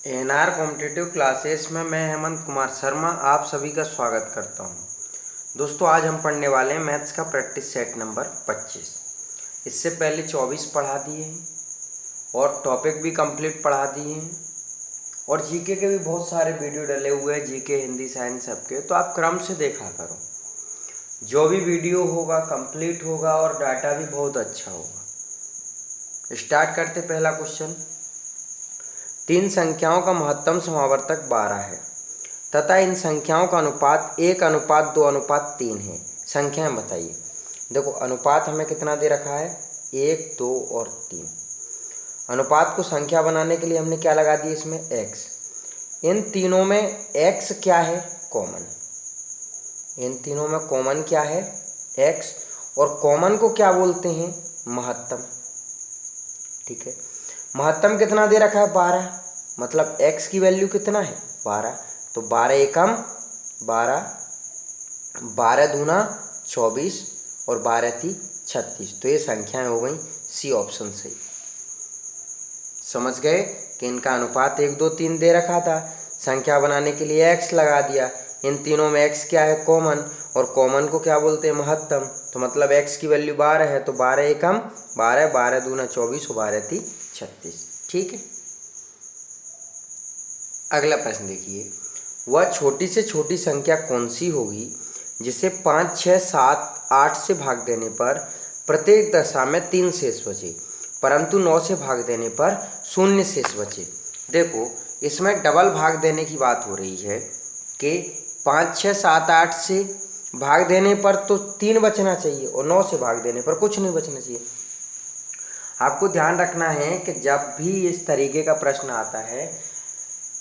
NR competitive classes में मैं हेमंत कुमार शर्मा आप सभी का स्वागत करता हूं। दोस्तों, आज हम पढ़ने वाले हैं मैथ्स का प्रैक्टिस सेट नंबर 25। इससे पहले 24 पढ़ा दिए हैं और टॉपिक भी कंप्लीट पढ़ा दिए हैं और जीके के भी बहुत सारे वीडियो डले हुए हैं, जीके, हिंदी, साइंस सबके। तो आप क्रम से देखा करो, जो भी वीडियो होगा कंप्लीट होगा और डाटा भी बहुत अच्छा होगा। स्टार्ट करते पहला क्वेश्चन। तीन संख्याओं का महत्तम समावर्तक 12 है तथा इन संख्याओं का अनुपात 1:2:3 है। संख्याएं बताइए। देखो, अनुपात हमें कितना दे रखा है, 1, 2 और 3। अनुपात को संख्या बनाने के लिए हमने क्या लगा दिया इसमें, x। इन तीनों में x क्या है, कॉमन। इन तीनों में कॉमन क्या है, x, और कॉमन को क्या बोलते हैं, महत्तम। ठीक है, महत्तम कितना दे रखा है, 12। मतलब x की वैल्यू कितना है, 12। तो 12 एकम 12, 12 दूना 24 और 12 थी 36। तो ये संख्याएं हो गई, सी ऑप्शन सही। समझ गए कि इनका अनुपात 1, 2, 3 दे रखा था, संख्या बनाने के लिए x लगा दिया। इन तीनों में x क्या है, कॉमन, और कॉमन को क्या बोलते हैं, महत्तम। तो मतलब x की वैल्यू 12 है, तो 12 एकम 12, 12 दूना 24 और 12 थी 36। ठीक है, अगला प्रश्न देखिए। वह छोटी से छोटी संख्या कौन सी होगी जिसे 5, 6, 7, 8 से भाग देने पर प्रत्येक दशा में 3 शेष बचे, परंतु 9 से भाग देने पर 0 शेष बचे। देखो, इसमें डबल भाग देने की बात हो रही है कि 5, 6, 7, 8 से भाग देने पर तो 3 बचना चाहिए और 9 से भाग देने पर कुछ नहीं बचना चाहिए। आपको ध्यान रखना है कि जब भी इस तरीके का प्रश्न आता है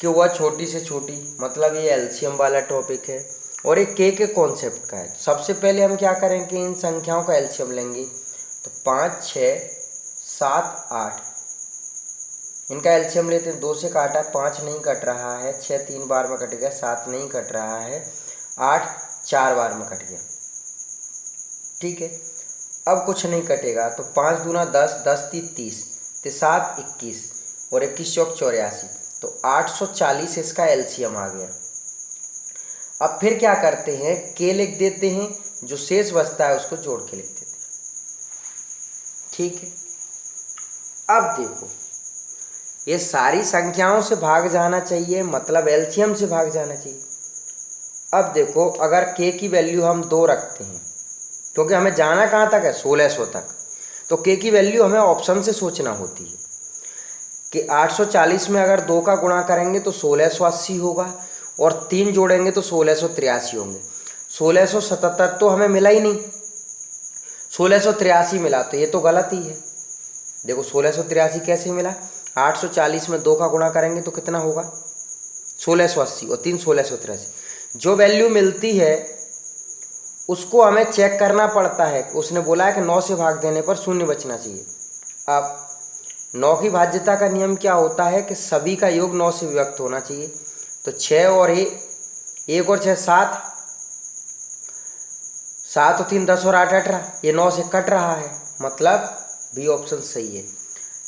कि वह छोटी से छोटी, मतलब ये एलसीएम वाला टॉपिक है और एक के कॉन्सेप्ट का है। सबसे पहले हम क्या करेंगे, इन संख्याओं का एलसीएम लेंगे। तो 5, 6, 7, 8, इनका एलसीएम लेते हैं। 2 से काटा, 5 नहीं कट रहा है, 6 3 बार में कट गया, 7 नहीं कट रहा है, 8 4 बार में कट गया। ठीक है, अब कुछ नहीं कटेगा। तो 5 दूना 10, 10 × 30, 7 21 और 21 चौक 84। तो 840 इसका एलसीएम आ गया। अब फिर क्या करते हैं, के लिख देते हैं, जो शेष बचता है उसको जोड़ के लिख देते हैं। ठीक है, अब देखो, ये सारी संख्याओं से भाग जाना चाहिए, मतलब एलसीएम से भाग जाना चाहिए। अब देखो, अगर के की वैल्यू हम 2 रखते हैं, क्योंकि हमें जाना कहाँ तक है, 1600 तक, तो के की वैल्यू हमें ऑप्शन से सोचना होती है कि 840 में अगर 2 का गुणा करेंगे तो 1680 होगा और 3 जोड़ेंगे तो 1683 होंगे। 1677 तो हमें मिला ही नहीं, 1683 मिला, तो ये तो गलत ही है। देखो, 1683 कैसे मिला, 840 में 2 का गुणा करेंगे तो कितना होगा, 1680 और 3 1683। जो वैल्यू मिलती है उसको हमें चेक करना पड़ता है। उसने बोला है कि 9 से भाग देने पर 0 बचना चाहिए। अब 9 की भाज्यता का नियम क्या होता है कि सभी का योग 9 से विभक्त होना चाहिए। तो 6 और 1 और 6 7, 7 और 3 10 और 8 18, ये 9 से कट रहा है, मतलब बी ऑप्शन सही है।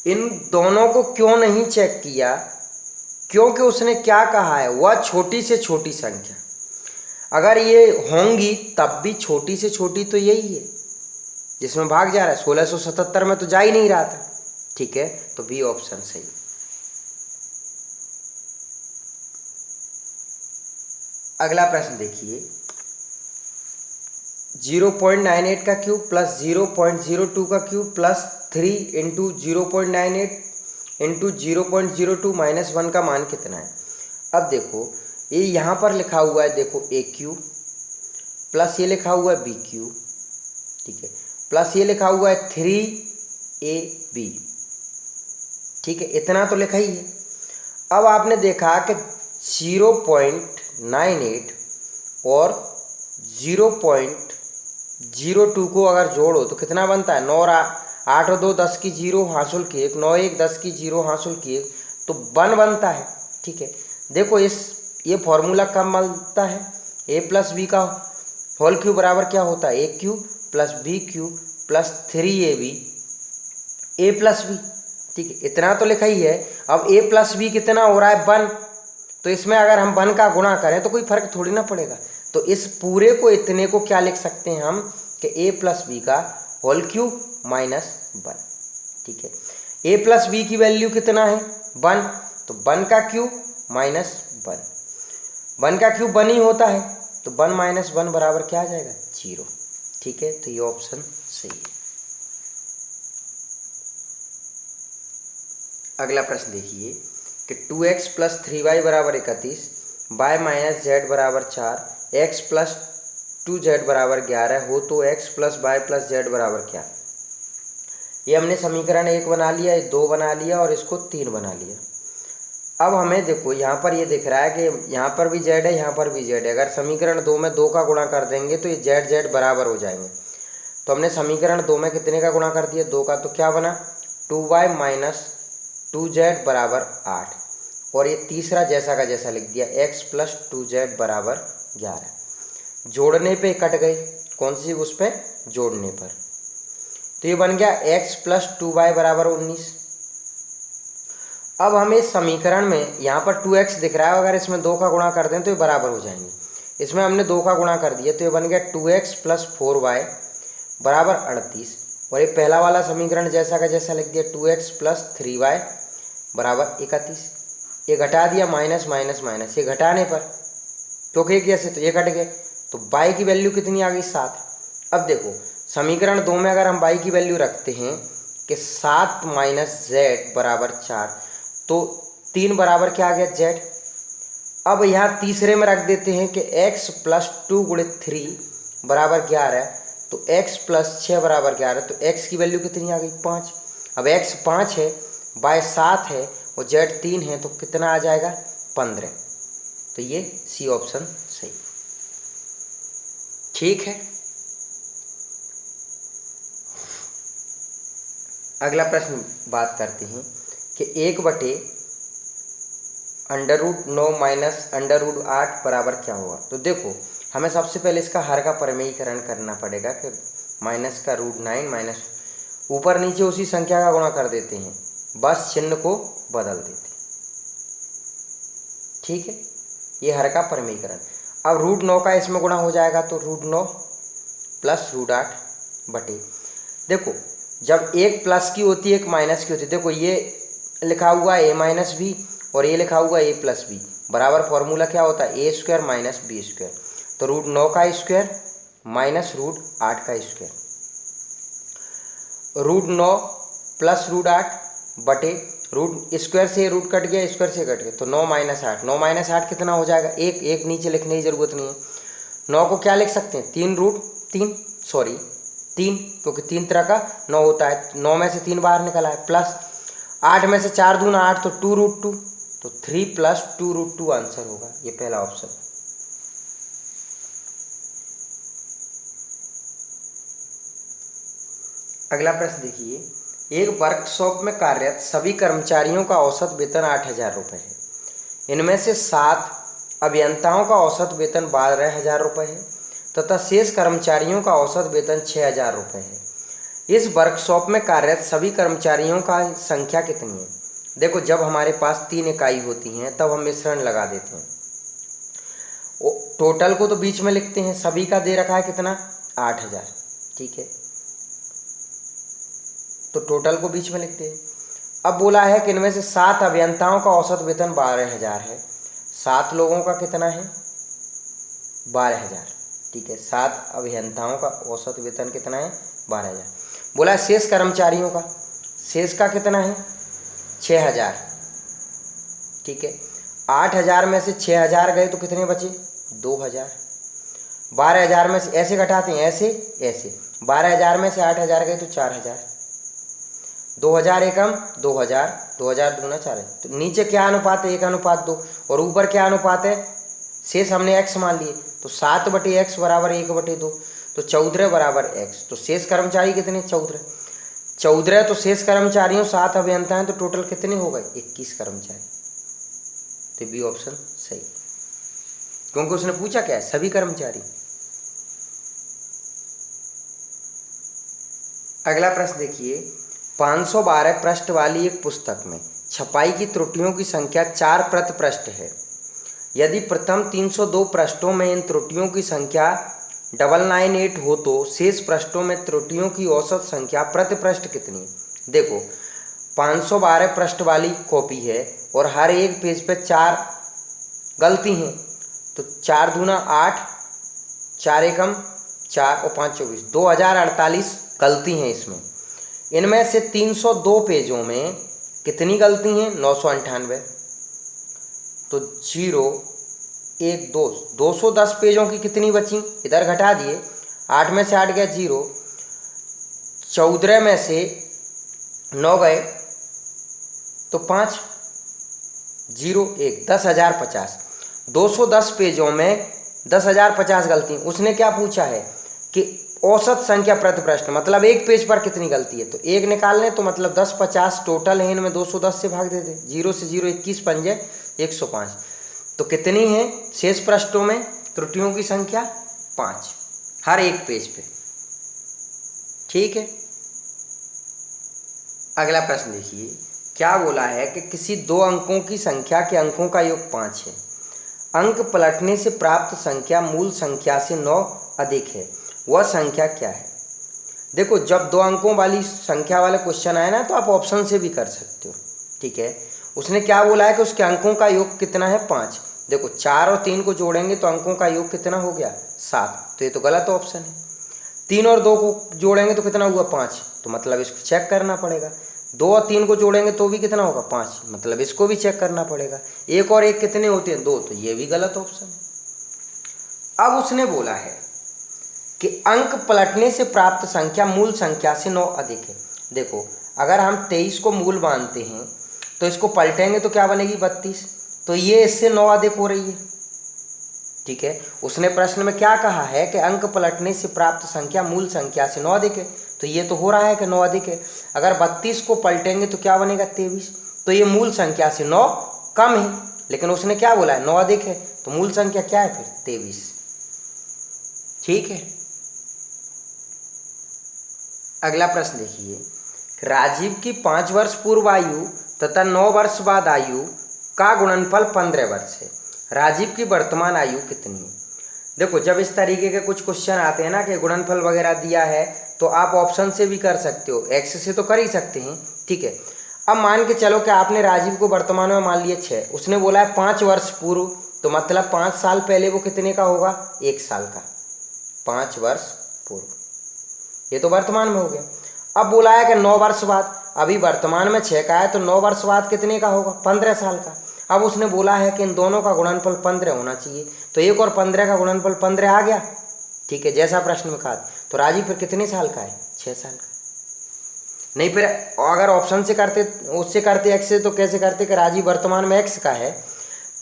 इन दोनों को क्यों नहीं चेक किया, क्योंकि उसने क्या कहा है, वह छोटी से छोटी संख्या। अगर ये होंगी तब भी छोटी से छोटी तो यही है जिसमें भाग जा रहा है। 1677 में तो जा ही नहीं रहा था। ठीक है, तो बी ऑप्शन सही। अगला प्रश्न देखिए। 0.98 का क्यूब प्लस 0.02 का क्यूब प्लस 3 × 0.98 × 0.02 - 1 का मान कितना है। अब देखो, ये यहाँ पर लिखा हुआ है, देखो ए क्यूब प्लस ये लिखा हुआ है बी क्यूब, ठीक है, प्लस ये लिखा हुआ है 3ab। ठीक है, इतना तो लिखा ही है। अब आपने देखा कि 0.98 और 0.02 को अगर जोड़ो तो कितना बनता है, 9 और 8 और 2 10 की 0 हासिल की 1, 9 1 10 की 0 हासिल की 1, तो 1 बनता है। ठीक है, देखो ये फॉर्मूला कब बनता है, a + b का होल क्यूब बराबर क्या होता है, a cube plus b cube plus 3ab a + b। ठीक है, इतना तो लिखा ही है। अब ए प्लस बी कितना हो रहा है 1, तो इसमें अगर हम 1 का गुणा करें तो कोई फर्क थोड़ी ना पड़ेगा। तो इस पूरे को इतने को क्या लिख सकते हैं हम कि ए प्लस बी का होल क्यूब माइनस 1। ठीक है, ए प्लस बी की वैल्यू कितना है 1, तो 1 का क्यूब माइनस 1, 1 का क्यूब 1 ही होता है, तो 1 माइनस 1 बराबर क्या आ जाएगा 0। ठीक है, तो ये ऑप्शन सही है। अगला प्रश्न देखिए कि 2x प्लस 3y बराबर 31, y माइनस जेड बराबर 4, x प्लस 2z बराबर 11 हो तो x plus y plus z बराबर क्या। ये हमने समीकरण 1 बना लिया, ये 2 बना लिया और इसको 3 बना लिया। अब हमें देखो यहाँ पर ये दिख रहा है कि यहाँ पर भी z है, यहाँ पर भी z है। अगर समीकरण 2 में 2 का गुणा कर देंगे तो ये z बराबर हो जाएंगे। तो हमने समीकरण 2 में कितने का गुणा कर दिया 2 का, तो क्या बना 2y माइनस 2z बराबर 8, और ये तीसरा जैसा का जैसा लिख दिया x प्लस 2z बराबर 11। जोड़ने पे कट गए, कौन सी उस पे जोड़ने पर, तो ये बन गया x प्लस 2y बराबर 19। अब हमें इस समीकरण में यहाँ पर 2x दिख रहा है, अगर इसमें 2 का गुणा कर दें तो ये बराबर हो जाएंगे। इसमें हमने 2 का गुणा कर दिया तो ये बन गया 2x प्लस 4y बराबर 38, और ये पहला वाला समीकरण जैसा का जैसा लिख दिया 2x प्लस 3y बराबर 31। ये घटा दिया माइनस माइनस माइनस, ये घटाने पर क्योंकि एक जैसे तो ये कट गए, तो y की वैल्यू कितनी आ गई 7। अब देखो समीकरण 2 में अगर हम y की वैल्यू रखते हैं कि 7 माइनस जेड बराबर 4, तो 3 बराबर क्या आ गया z। अब यहाँ तीसरे में रख देते हैं कि x प्लस 2 गुणित 3 बराबर 11, तो x प्लस 6 बराबर 11, तो x की वैल्यू कितनी आ गई 5। अब x 5 है, y 7 है और z 3 है, तो कितना आ जाएगा 15। तो ये सी ऑप्शन सही। ठीक है, अगला प्रश्न बात करते हैं कि 1/√9 माइनस √8 बराबर क्या होगा। तो देखो हमें सबसे पहले इसका हर का परिमेयीकरण करना पड़ेगा कि माइनस का √9 माइनस ऊपर नीचे उसी संख्या का गुणा कर देते हैं, बस चिन्ह को बदल देते हैं। ठीक है, ये हर का परिमेयीकरण। अब √9 का इसमें गुणा हो जाएगा तो √9 प्लस √8 बटे, देखो जब एक प्लस की होती है एक माइनस की होती है, देखो ये लिखा हुआ है a माइनस बी और ये लिखा हुआ है a प्लस बी, बराबर फॉर्मूला क्या होता है a square minus b square. तो √9 का स्क्वायर माइनस √8 का स्क्वायर, √9 प्लस √8 बटे रूट स्क्वायर से रूट कट गया, स्क्वायर से कट गया, तो 9 माइनस 8, 9 माइनस 8 कितना हो जाएगा एक, एक नीचे लिखने की ज़रूरत नहीं है। 9 को क्या लिख सकते हैं 3 क्योंकि 3 तरह का 9 होता है, 9 में से 3 बाहर निकला है, प्लस 8 में से 4 दूना 8, तो 2√2, तो 3 प्लस 2√2 आंसर होगा, ये पहला ऑप्शन। अगला प्रश्न देखिए, एक वर्कशॉप में कार्यरत सभी कर्मचारियों का औसत वेतन 8,000 रुपये है। इनमें से 7 अभियंताओं का औसत वेतन 12,000 रुपये है तथा शेष कर्मचारियों का औसत वेतन 6,000 रुपये है। इस वर्कशॉप में कार्यरत सभी कर्मचारियों का संख्या कितनी है। देखो जब हमारे पास 3 इकाई होती हैं तब हम मिश्रण लगा देते हैं, टोटल को तो बीच में लिखते हैं, सभी का दे रखा है कितना 8,000, ठीक है, तो टोटल को बीच में लिखते हैं। अब बोला है कि इनमें से 7 अभियंताओं का औसत वेतन 12,000 है, 7 लोगों का कितना है 12,000, ठीक है, 7 अभियंताओं का औसत वेतन कितना है 12,000। बोला शेष कर्मचारियों का, शेष का कितना है 6,000, ठीक है, 8,000 में से 6,000 गए तो कितने बचे 2,000, 12,000 में से ऐसे घटाते हैं ऐसे ऐसे, 12,000 में से 8,000 गए तो 4,000, 2,000 एकम 2,000, 2,000 दूना 4, तो नीचे क्या अनुपात है 1:2 और ऊपर क्या अनुपात है शेष हमने x मान लिए, तो 7/x बराबर 1/2, तो 14 बराबर x, तो शेष कर्मचारी कितने 14, तो शेष कर्मचारियों 7 अभियंता हैं, तो टोटल कितने हो गए 21 कर्मचारी। तो बी ऑप्शन सही, क्योंकि उसने पूछा क्या है सभी कर्मचारी। अगला प्रश्न देखिए, 512 पृष्ठ वाली एक पुस्तक में छपाई की त्रुटियों की संख्या 4 प्रति पृष्ठ है। यदि प्रथम 302 पृष्ठों में इन त्रुटियों की संख्या 998 हो तो शेष पृष्ठों में त्रुटियों की औसत संख्या प्रति पृष्ठ कितनी? देखो 512 पृष्ठ वाली कॉपी है और हर एक पेज पे 4 गलती हैं, तो 4 दूना 8, 4 एकम 4 और 5 24, 2048 गलती हैं इसमें। इनमें से 302 पेजों में कितनी गलती हैं? 998। तो 0 1 2 210 पेजों की कितनी बची? इधर घटा दिए, 8 में से 8 गया 0, 14 में से 9 गए तो 5, 0 1 10,050। 210 पेजों में 10,050 गलती। उसने क्या पूछा है कि औसत संख्या प्रति पृष्ठ, मतलब एक पेज पर कितनी गलती है। तो एक निकालने तो मतलब 10 50 टोटल है, इनमें 210 से भाग दे दे। 0 से 0 21 पंजे 105। तो कितनी है शेष पृष्ठों में त्रुटियों की संख्या? 5 हर एक पेज पे। ठीक है, अगला प्रश्न देखिए, क्या बोला है कि किसी 2 अंकों की संख्या के अंकों का योग 5 है। अंक पलटने से प्राप्त संख्या मूल संख्या से 9 अधिक है, वह संख्या क्या है? देखो जब 2 अंकों वाली संख्या वाले क्वेश्चन आए ना तो आप ऑप्शन से भी कर सकते हो। ठीक है, उसने क्या बोला है कि उसके अंकों का योग कितना है? 5। देखो 4 और 3 को जोड़ेंगे तो अंकों का योग कितना हो गया? 7। तो ये तो गलत ऑप्शन है। 3 और 2 को जोड़ेंगे तो कितना हुआ? 5। तो मतलब इसको चेक करना पड़ेगा। 2 और 3 को जोड़ेंगे तो भी कितना होगा? 5। मतलब इसको भी चेक करना पड़ेगा। 1 और 1 कितने होते हैं? 2। तो ये भी गलत ऑप्शन है। अब उसने बोला है कि अंक पलटने से प्राप्त संख्या मूल संख्या से 9 अधिक है। देखो अगर हम 23 को मूल मानते हैं तो इसको पलटेंगे तो क्या बनेगी? 32। तो ये इससे 9 अधिक हो रही है। ठीक है, उसने प्रश्न में क्या कहा है कि अंक पलटने से प्राप्त संख्या मूल संख्या से 9 अधिक है, तो ये तो हो रहा है कि 9 अधिक है। अगर 32 को पलटेंगे तो क्या बनेगा? 23। तो ये मूल संख्या से 9 कम है, लेकिन उसने क्या बोला है? 9 अधिक है। तो मूल संख्या क्या है फिर? 23। ठीक है, अगला प्रश्न देखिए, राजीव की 5 वर्ष पूर्व आयु तथा 9 वर्ष बाद आयु का गुणनफल 15 वर्ष है। राजीव की वर्तमान आयु कितनी है? देखो जब इस तरीके के कुछ क्वेश्चन आते हैं ना कि गुणनफल वगैरह दिया है तो आप ऑप्शन से भी कर सकते हो, एक्स से तो कर ही सकते हैं। ठीक है, अब मान के चलो कि आपने राजीव को वर्तमान में मान लिया 6, उसने बोला है 5 वर्ष पूर्व, तो मतलब 5 साल पहले वो कितने का होगा? 1 साल का। 5 वर्ष पूर्व, ये तो वर्तमान में हो गया। अब बोला है कि 9 वर्ष बाद, अभी वर्तमान में 6 का है तो 9 वर्ष बाद कितने का होगा? 15 साल का। अब उसने बोला है कि इन दोनों का गुणनफल 15 होना चाहिए, तो 1 और 15 का गुणनफल 15 आ गया। ठीक है, जैसा प्रश्न में कहा। तो राजीव फिर कितने साल का है? 6 साल का। नहीं फिर अगर ऑप्शन से करते, उससे करते एक्स से, तो कैसे करते कि राजीव वर्तमान में एक्स का है,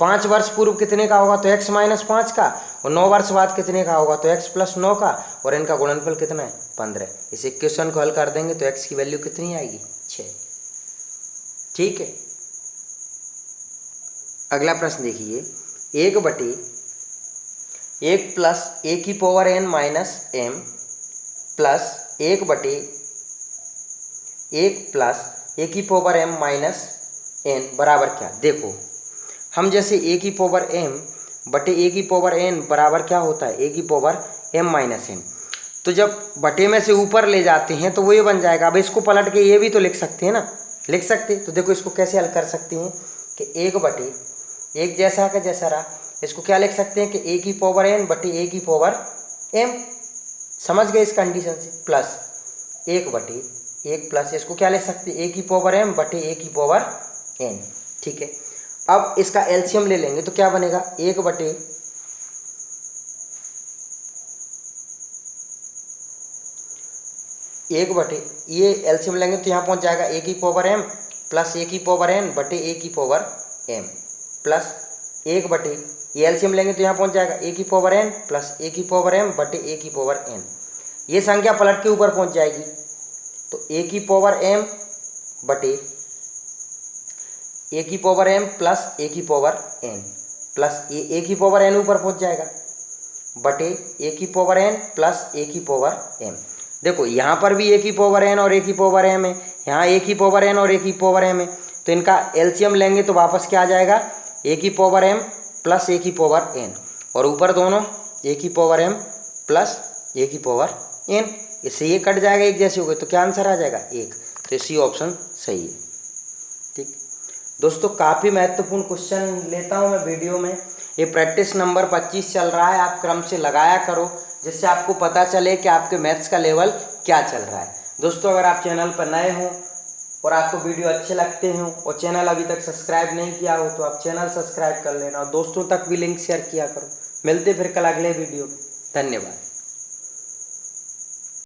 5 वर्ष पूर्व कितने का होगा? तो x माइनस 5 का, और 9 वर्ष बाद कितने का होगा? तो x प्लस 9 का, और इनका गुणनफल कितना है? 15। इस इक्वेशन को हल कर देंगे तो x की वैल्यू कितनी आएगी? 6। ठीक है, अगला प्रश्न देखिए, 1/1 प्लस a की power n minus m plus 1/1 plus a की पावर m माइनस n बराबर क्या? देखो हम जैसे a की पावर m बटे a की पावर n बराबर क्या होता है? a की पावर m माइनस n। तो जब बटे में से ऊपर ले जाते हैं तो वो ये बन जाएगा। अब इसको पलट के ये भी तो लिख सकते हैं ना, लिख सकते। तो देखो इसको कैसे हल कर सकते हैं कि 1/1 जैसा का जैसा रहा, इसको क्या लिख सकते हैं कि a की पावर n बटे a की पावर m, समझ गए इस कंडीशन से, प्लस 1/1 प्लस इसको क्या लिख सकते हैं? a की पावर m बटे a की पावर n। ठीक है, अब इसका एलसीएम ले लेंगे तो क्या बनेगा? 1/1 ये एलसीएम लेंगे तो यहाँ पहुँच जाएगा a की पावर m प्लस a की पावर n बटे a की पावर m प्लस 1/, ये एलसीएम लेंगे तो यहाँ पहुँच जाएगा a की पावर n प्लस a की पावर m बटे a की पावर n। ये संख्या पलट के ऊपर पहुँच जाएगी तो a की पावर m बटे a की पावर m प्लस a की पावर n प्लस a की पावर n ऊपर पहुँच जाएगा बटे a की पावर n प्लस a की पावर m। देखो यहाँ पर भी ए की पावर एन और ए की पावर एम है, यहाँ ए की पावर एन और ए की पावर एम है, तो इनका एलसीएम लेंगे तो वापस क्या आ जाएगा, ए की पावर एम प्लस ए की पावर एन, और ऊपर दोनों ए की पावर एम प्लस ए की पावर एन, इससे ये कट जाएगा, एक जैसे हो गए, तो क्या आंसर आ जाएगा 1। तो सी ऑप्शन सही है। ठीक दोस्तों, काफ़ी महत्वपूर्ण क्वेश्चन लेता हूँ मैं वीडियो में। ये प्रैक्टिस नंबर 25 चल रहा है, आप क्रम से लगाया करो जिससे आपको पता चले कि आपके मैथ्स का लेवल क्या चल रहा है। दोस्तों, अगर आप चैनल पर नए हों और आपको वीडियो अच्छे लगते हों और चैनल अभी तक सब्सक्राइब नहीं किया हो तो आप चैनल सब्सक्राइब कर लेना और दोस्तों तक भी लिंक शेयर किया करो। मिलते फिर कल अगले वीडियो में। धन्यवाद।